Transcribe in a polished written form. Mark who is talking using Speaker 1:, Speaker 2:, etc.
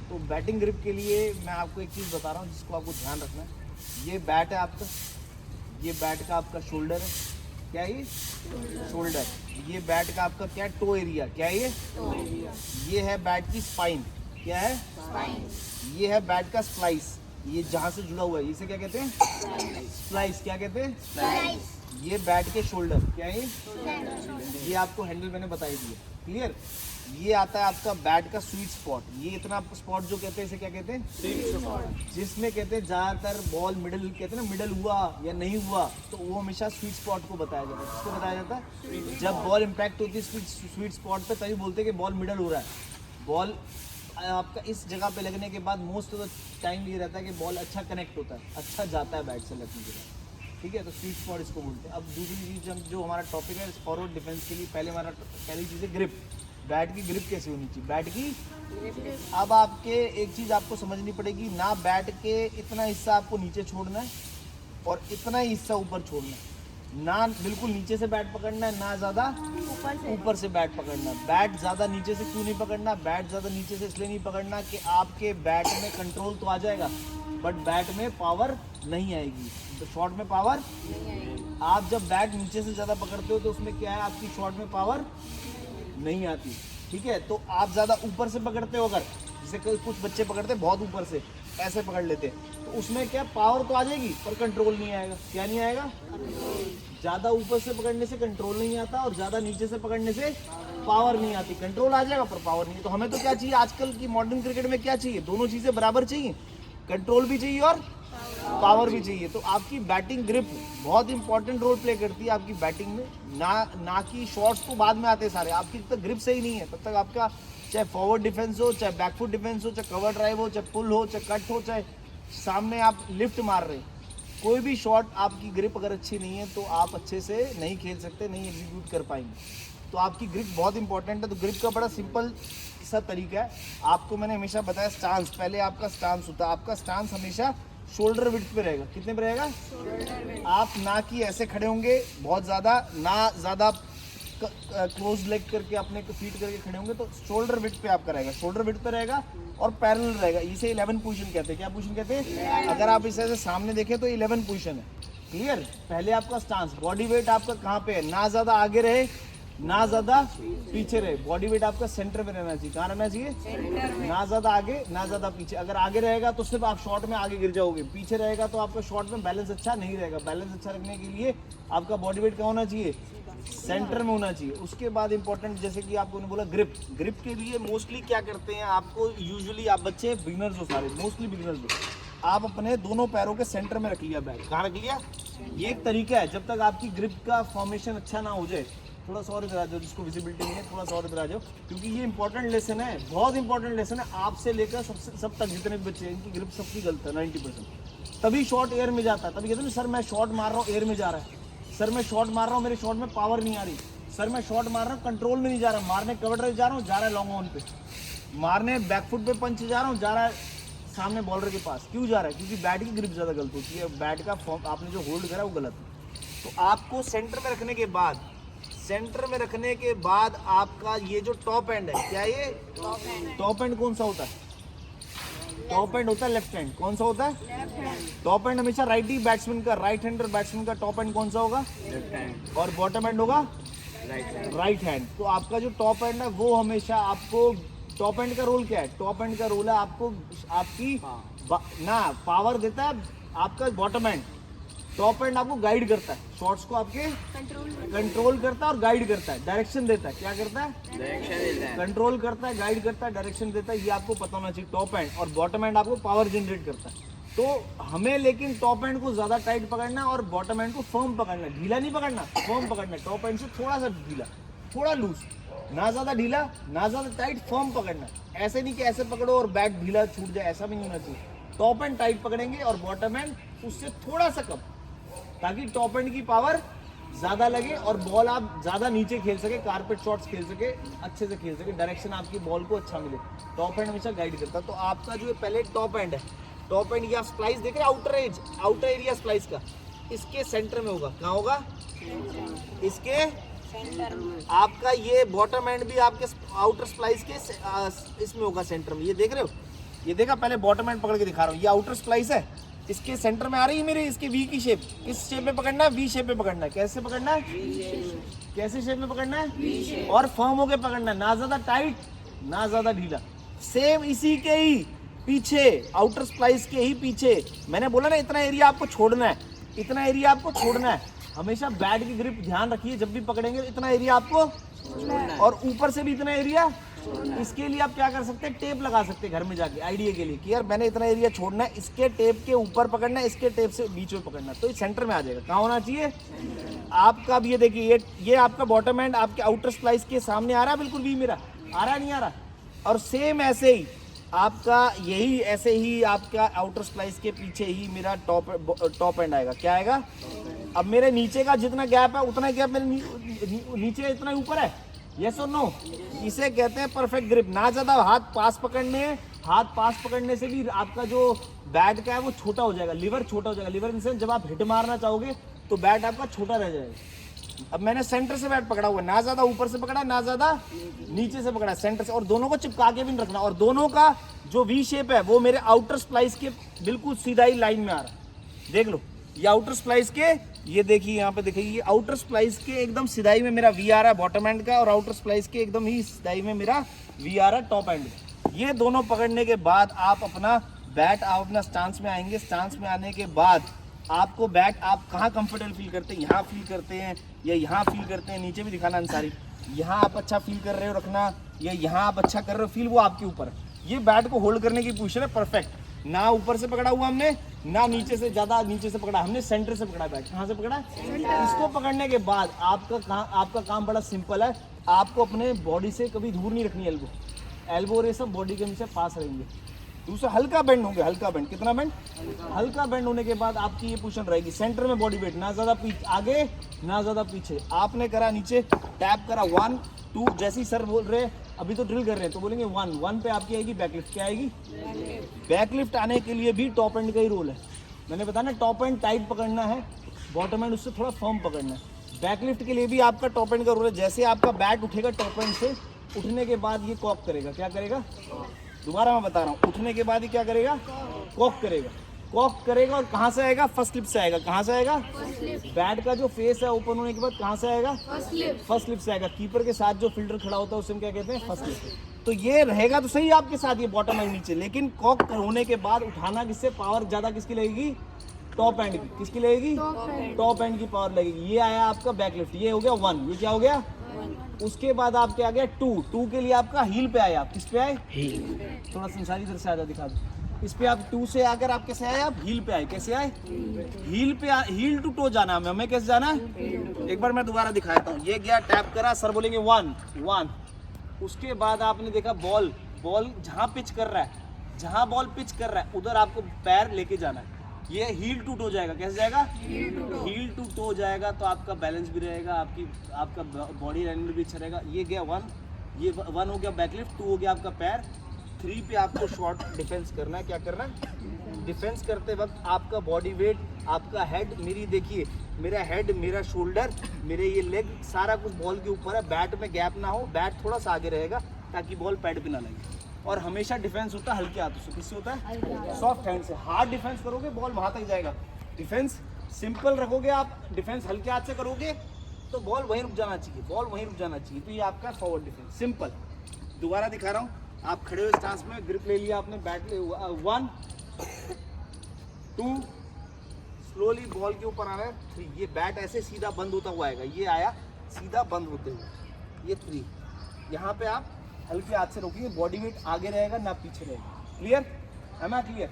Speaker 1: तो batting grip के लिए मैं आपको एक चीज़ बता रहा हूँ जिसको आपको ध्यान रखना है। ये बैट है आपका, ये बैट का आपका शोल्डर है, क्या है ये शोल्डर। ये बैट का आपका क्या है टो एरिया, क्या है ये है बैट की स्पाइन, क्या है ये है बैट का स्प्लाइस, ये जहाँ से जुड़ा हुआ है इसे क्या कहते हैं स्प्लाइस, क्या कहते हैं ये बैट के शोल्डर, क्या है ये आपको हैंडल मैंने बताई दिया, क्लियर। ये आता है आपका बैट का स्वीट स्पॉट, ये इतना स्पॉट जो कहते हैं इसे क्या कहते हैं स्वीट स्पॉट, जिसमें कहते हैं ज़्यादातर बॉल मिडल कहते हैं ना, मिडल हुआ या नहीं हुआ तो वो हमेशा स्वीट स्पॉट को बताया जाता है। किसको बताया जाता है जब बॉल इम्पैक्ट होती है स्वीट स्पॉट पे, तभी बोलते हैं कि बॉल मिडल हो रहा है। बॉल आपका इस जगह पे लगने के बाद मोस्ट ऑफ द टाइम ये रहता है कि बॉल अच्छा कनेक्ट होता है, अच्छा जाता है बैट से लगने के बाद, ठीक है। तो स्वीट स्पॉट इसको बोलते हैं। अब दूसरी चीज़ जो हमारा टॉपिक है फॉरवर्ड डिफेंस के लिए, पहली चीज़ है ग्रिप। बैट की ग्रिप कैसे होनी चाहिए, बैट की। अब आपके एक चीज़ आपको समझनी पड़ेगी, ना बैट के इतना हिस्सा आपको नीचे छोड़ना है और इतना ही हिस्सा ऊपर छोड़ना है, ना बिल्कुल नीचे से बैट पकड़ना है, ना ज़्यादा ऊपर से बैट पकड़ना। बैट ज़्यादा नीचे से क्यों नहीं पकड़ना, बैट ज़्यादा नीचे से इसलिए नहीं पकड़ना कि आपके बैट में कंट्रोल तो आ जाएगा बट बैट में पावर नहीं आएगी, तो शॉट में पावर आप जब बैट नीचे से ज़्यादा पकड़ते हो तो उसमें क्या है आपकी शॉट में पावर नहीं आती, ठीक है। तो आप ज़्यादा ऊपर से पकड़ते हो, अगर जैसे कुछ बच्चे पकड़ते हैं बहुत ऊपर से ऐसे पकड़ लेते हैं, तो उसमें क्या पावर तो आ जाएगी पर कंट्रोल नहीं आएगा, क्या नहीं आएगा। ज़्यादा ऊपर से पकड़ने से कंट्रोल नहीं आता और ज़्यादा नीचे से पकड़ने से पावर नहीं आती, कंट्रोल आ जाएगा पर पावर नहीं। तो हमें तो क्या चाहिए आजकल की मॉडर्न क्रिकेट में, क्या चाहिए, दोनों चीज़ें बराबर चाहिए, कंट्रोल भी चाहिए और पावर भी चाहिए। तो आपकी बैटिंग ग्रिप बहुत इंपॉर्टेंट रोल प्ले करती है आपकी बैटिंग में, ना कि शॉट्स तो बाद में आते हैं सारे। आपकी जब तक ग्रिप सही नहीं है तब तक आपका चाहे फॉरवर्ड डिफेंस हो, चाहे बैकफुट डिफेंस हो, चाहे कवर ड्राइव हो, चाहे पुल हो, चाहे कट हो, चाहे सामने आप लिफ्ट मार रहे, कोई भी शॉट आपकी ग्रिप अगर अच्छी नहीं है तो आप अच्छे से नहीं खेल सकते, नहीं एग्जीक्यूट कर पाएंगे। तो आपकी ग्रिप बहुत इंपॉर्टेंट है। तो ग्रिप का बड़ा सिंपल सा तरीका है, आपको मैंने हमेशा बताया स्टांस। पहले आपका स्टांस होता है, आपका स्टांस हमेशा शोल्डर विड्थ पे रहेगा, कितने पे रहेगा। आप ना कि ऐसे खड़े होंगे बहुत ज़्यादा, ना ज़्यादा क्लोज लेग करके अपने फीट करके खड़े होंगे, तो शोल्डर विड्थ पे आपका रहेगा, शोल्डर विड्थ पे रहेगा और पैरेलल रहेगा। इसे 11 पोजीशन कहते हैं, क्या पोजीशन कहते हैं। अगर आप इसे सामने देखें तो 11 पोजीशन है, क्लियर। पहले आपका स्टांस, बॉडी वेट आपका कहाँ पे है, ना ज़्यादा आगे रहे ना ज़्यादा पीछे रहे, बॉडी वेट आपका सेंटर में रहना चाहिए। कहाँ रहना चाहिए, ना ज़्यादा आगे ना ज़्यादा पीछे। अगर आगे रहेगा तो सिर्फ आप शॉट में आगे गिर जाओगे, पीछे रहेगा तो आपका शॉट में बैलेंस अच्छा नहीं रहेगा। बैलेंस अच्छा रखने के लिए आपका बॉडी वेट कहाँ होना चाहिए, सेंटर में होना चाहिए। उसके बाद इंपॉर्टेंट, जैसे कि आपको बोला ग्रिप, ग्रिप के लिए मोस्टली क्या करते हैं, आपको यूजुअली आप बच्चे बिगिनर्स हो सारे, मोस्टली बिगिनर्स हो, आप अपने दोनों पैरों के सेंटर में रख लिया बैट, कहाँ रख लिया। ये एक तरीका है, जब तक आपकी ग्रिप का फॉर्मेशन अच्छा ना हो जाए। थोड़ा सा और इधर आ जाओ, जिसको विजिबिलिटी नहीं है थोड़ा सा और इधर आ जाओ, क्योंकि ये इंपॉर्टेंट लेसन है, बहुत इंपॉर्टेंट लेसन है। आपसे लेकर सब तक जितने भी बच्चे हैं इनकी ग्रिप सबकी गलत है 90%। तभी शॉट एयर में जाता है, तभी कहते हैं सर मैं शॉट मार रहा हूँ एयर में जा रहा है, सर मैं शॉट मार रहा हूँ मेरे शॉट में पावर नहीं आ रही, सर मैं शॉट मार रहा हूँ कंट्रोल में नहीं जा रहा, मारने कवर ड्राइव जा रहा हूँ, जा रहा है लॉन्ग ऑन पे, मारने बैकफुट पे पंच जा रहा हूँ, जा रहा है सामने बॉलर के पास। क्यों जा रहा है, क्योंकि बैट की ग्रिप ज़्यादा गलत होती है, बैट का फॉर्म आपने जो होल्ड करा वो गलत है। तो आपको सेंटर में रखने के बाद, सेंटर में रखने के बाद आपका ये जो टॉप एंड है, क्या ये टॉप एंड कौन सा होता है, टॉप एंड होता है लेफ्ट हैंड। कौन सा होता है टॉप एंड, हमेशा राइट ही बैट्समैन का, राइट हैंडर बैट्समैन का टॉप एंड कौन सा होगा, लेफ्ट हैंड, और बॉटम एंड होगा राइट हैंड। तो आपका जो टॉप एंड है वो हमेशा आपको, टॉप एंड का रोल क्या है, टॉप एंड का रोल है आपको आपकी ना पावर देता है आपका बॉटम एंड, टॉप एंड आपको गाइड करता है, शॉट्स को आपके कंट्रोल करता है और गाइड करता है, डायरेक्शन देता है। क्या करता है, डायरेक्शन देता है, कंट्रोल करता है, गाइड करता है, डायरेक्शन देता है। ये आपको पता होना चाहिए टॉप एंड। और बॉटम एंड आपको पावर जनरेट करता है। तो हमें लेकिन टॉप एंड को ज़्यादा टाइट पकड़ना है और बॉटम एंड को फर्म पकड़ना, ढीला नहीं पकड़ना, फर्म पकड़ना। टॉप एंड से थोड़ा सा ढीला, थोड़ा लूज, ना ज़्यादा ढीला ना ज़्यादा टाइट, फर्म पकड़ना। ऐसे नहीं कि ऐसे पकड़ो और बैट ढीला छूट जाए, ऐसा भी नहीं होना चाहिए। टॉप एंड टाइट पकड़ेंगे और बॉटम एंड उससे थोड़ा सा कम, ताकि टॉप एंड की पावर ज़्यादा लगे और बॉल आप ज़्यादा नीचे खेल सके, कारपेट शॉट्स खेल सके, अच्छे से खेल सके, डायरेक्शन आपकी बॉल को अच्छा मिले। टॉप एंड हमेशा गाइड करता है। तो आपका जो पहले टॉप एंड है, टॉप एंड या स्प्लाइस देख रहे हैं, आउटर एरिया स्प्लाइस का इसके सेंटर में होगा। कहाँ होगा, इसके सेंटर में। आपका ये बॉटम एंड भी आपके आउटर स्प्लाइस के इसमें होगा, सेंटर में। ये देख रहे हो, ये देखा, पहले बॉटम एंड पकड़ के दिखा रहा हूँ। ये आउटर स्प्लाइस है, इसके सेंटर में आ रही है मेरे, इसके वी की शेप। किस शेप में पकड़ना है? वी शेप में पकड़ना है। कैसे पकड़ना है? कैसे शेप में पकड़ना है? और फर्म होके पकड़ना है, ना ज्यादा टाइट ना ज्यादा ढीला। सेम इसी के ही पीछे, आउटर स्प्लाइस के ही पीछे, मैंने बोला ना इतना एरिया आपको छोड़ना है, इतना एरिया आपको छोड़ना है। हमेशा बैट की ग्रिप ध्यान रखिए, जब भी पकड़ेंगे इतना एरिया आपको, और ऊपर से भी इतना एरिया। इसके लिए आप क्या कर सकते हैं, टेप लगा सकते हैं घर में जाके, आइडिया के लिए कि यार मैंने इतना एरिया छोड़ना है, इसके टेप के ऊपर पकड़ना है, इसके टेप से बीच में पकड़ना है, तो इस सेंटर में आ जाएगा। कहाँ होना चाहिए आपका? अब ये देखिए, ये आपका बॉटम एंड आपके आउटर स्प्लाइस के सामने आ रहा है, बिल्कुल भी मेरा आ रहा नहीं आ रहा। और सेम ऐसे ही आपका, यही ऐसे ही आपका आउटर स्प्लाइस के पीछे ही मेरा टॉप एंड आएगा। क्या आएगा? अब मेरे नीचे का जितना गैप है उतना गैप मेरे नीचे इतना ऊपर है। यस और नो? इसे कहते हैं परफेक्ट ग्रिप। ना ज्यादा हाथ पास पकड़ने से भी आपका जो बैट का है वो छोटा हो जाएगा, लिवर छोटा हो जाएगा। लिवर इन सेंस जब आप हिट मारना चाहोगे तो बैट आपका छोटा रह जाएगा। अब मैंने सेंटर से बैट पकड़ा हुआ, ना ज्यादा ऊपर से पकड़ा ना ज्यादा नीचे से पकड़ा, सेंटर से। और दोनों को चिपका के भी नहीं रखना, और दोनों का जो वी शेप है वो मेरे आउटर स्प्लाइस के बिल्कुल सीधा ही लाइन में आ रहा है। देख लो, ये आउटर स्प्लाइस के, ये देखिए यहाँ पे देखिए, ये आउटर स्प्लाइस के एकदम सिधाई में मेरा वी आ रहा है बॉटम एंड का, और आउटर स्प्लाइस के एकदम ही सिधाई में मेरा वी आ रहा है टॉप एंड। ये दोनों पकड़ने के बाद आप अपना बैट, आप अपना स्टांस में आएंगे। स्टांस में आने के बाद आपको बैट आप कहाँ कंफर्टेबल फील करते हैं, यहाँ फील करते हैं या यहाँ फील करते हैं, नीचे भी दिखाना अंसारी, यहाँ आप अच्छा फील कर रहे हो रखना या यहाँ आप अच्छा कर रहे हो फील, वो आपके ऊपर है। ये बैट को होल्ड करने की पोजीशन है परफेक्ट। ना ऊपर से पकड़ा हुआ हमने, ना नीचे से ज्यादा नीचे से पकड़ा हमने, सेंटर से पकड़ा बैट। कहाँ से पकड़ा? इसको पकड़ने के बाद आपका काम बड़ा सिंपल है। आपको अपने बॉडी से कभी दूर नहीं रखनी एल्बो और ये सब बॉडी के नीचे पास रहेंगे। दूसरा हल्का बेंड होंगे, हल्का बेंड। कितना बेंड? हल्का बेंड होने के बाद आपकी ये पोजीशन रहेगी, सेंटर में बॉडी वेट, ना ज्यादा आगे ना ज्यादा पीछे। आपने करा नीचे, टैप करा 1 2, जैसे ही सर बोल रहे अभी तो ड्रिल कर रहे हैं तो बोलेंगे 1 पे आपकी आएगी बैकलिफ्ट। क्या आएगी? बैकलिफ्ट आने के लिए भी टॉप एंड का ही रोल है। मैंने बताया ना, टॉप एंड टाइट पकड़ना है, बॉटम एंड उससे थोड़ा फर्म पकड़ना है। बैकलिफ्ट के लिए भी आपका टॉप एंड का रोल है। जैसे आपका बैट उठेगा टॉप एंड से, उठने के बाद ये कॉक करेगा। क्या करेगा? दोबारा मैं बता रहा हूँ, उठने के बाद ये क्या करेगा? कॉक करेगा। कॉक करेगा और कहाँ से आएगा? फर्स्ट स्लिप से आएगा। कहाँ से आएगा? बैट का जो फेस है ओपन होने के बाद कहाँ से आएगा? फर्स्ट स्लिप से आएगा। कीपर के साथ जो फील्डर खड़ा होता है उसे हम क्या कहते हैं? First slip. तो ये रहेगा तो सही आपके साथ, ये बॉटम एंड नीचे, लेकिन कॉक होने के बाद उठाना किससे? पावर ज्यादा किसकी लगेगी? टॉप एंड की। किसकी लगेगी? टॉप एंड की पावर लगेगी। ये आया आपका बैकलिफ्ट, ये हो गया 1। ये क्या हो गया? उसके बाद आपके आ गया 2 के लिए आपका हील पे आए। आप किस पे आए? हील। थोड़ा संसारी इधर से आजा, दिखा दो। इस पे आप 2 से आकर आप कैसे आए? आप हील पे आए। कैसे आए? हील पे, हील टू टो जाना है हमें। कैसे जाना है? एक बार मैं दोबारा दिखाता हूँ। ये गया, टैप करा, सर बोलेंगे 1 उसके बाद आपने देखा बॉल जहाँ पिच कर रहा है, जहाँ बॉल पिच कर रहा है उधर आपको पैर लेके जाना है। ये हील टू टो जाएगा। कैसे जाएगा? हील टू टो जाएगा तो आपका बैलेंस भी रहेगा, आपका बॉडी लाइनमेंट भी अच्छा रहेगा। ये गया 1, ये 1 हो गया बैकलिफ्ट, 2 हो गया आपका पैर। 3 पे आपको शॉर्ट डिफेंस करना है। क्या करना है? डिफेंस करते वक्त आपका बॉडी वेट, आपका हेड, मेरी देखिए, मेरा हेड, मेरा शोल्डर, मेरे ये लेग, सारा कुछ बॉल के ऊपर है। बैट में गैप ना हो, बैट थोड़ा सा आगे रहेगा ताकि बॉल पैड पे ना लगे। और हमेशा डिफेंस होता है हल्के हाथों से। किससे होता है? सॉफ्ट हैंड से। हार्ड डिफेंस करोगे बॉल वहां तक जाएगा। डिफेंस सिंपल रखोगे आप, डिफेंस हल्के हाथ से करोगे तो बॉल वहीं रुक जाना चाहिए, तो ये आपका फॉरवर्ड डिफेंस सिंपल। दोबारा दिखा रहा हूँ, आप खड़े हुए स्टांस में, ग्रिप ले लिया आपने, बैट ले 1 2, स्लोली बॉल के ऊपर आ रहा है 3। ये बैट ऐसे सीधा बंद होता हुआ आएगा, ये आया सीधा बंद होते हुए, ये 3। यहाँ पे आप हल्के हाथ से रोकिए, बॉडी वेट आगे रहेगा ना पीछे रहेगा। क्लियर है ना? क्लियर।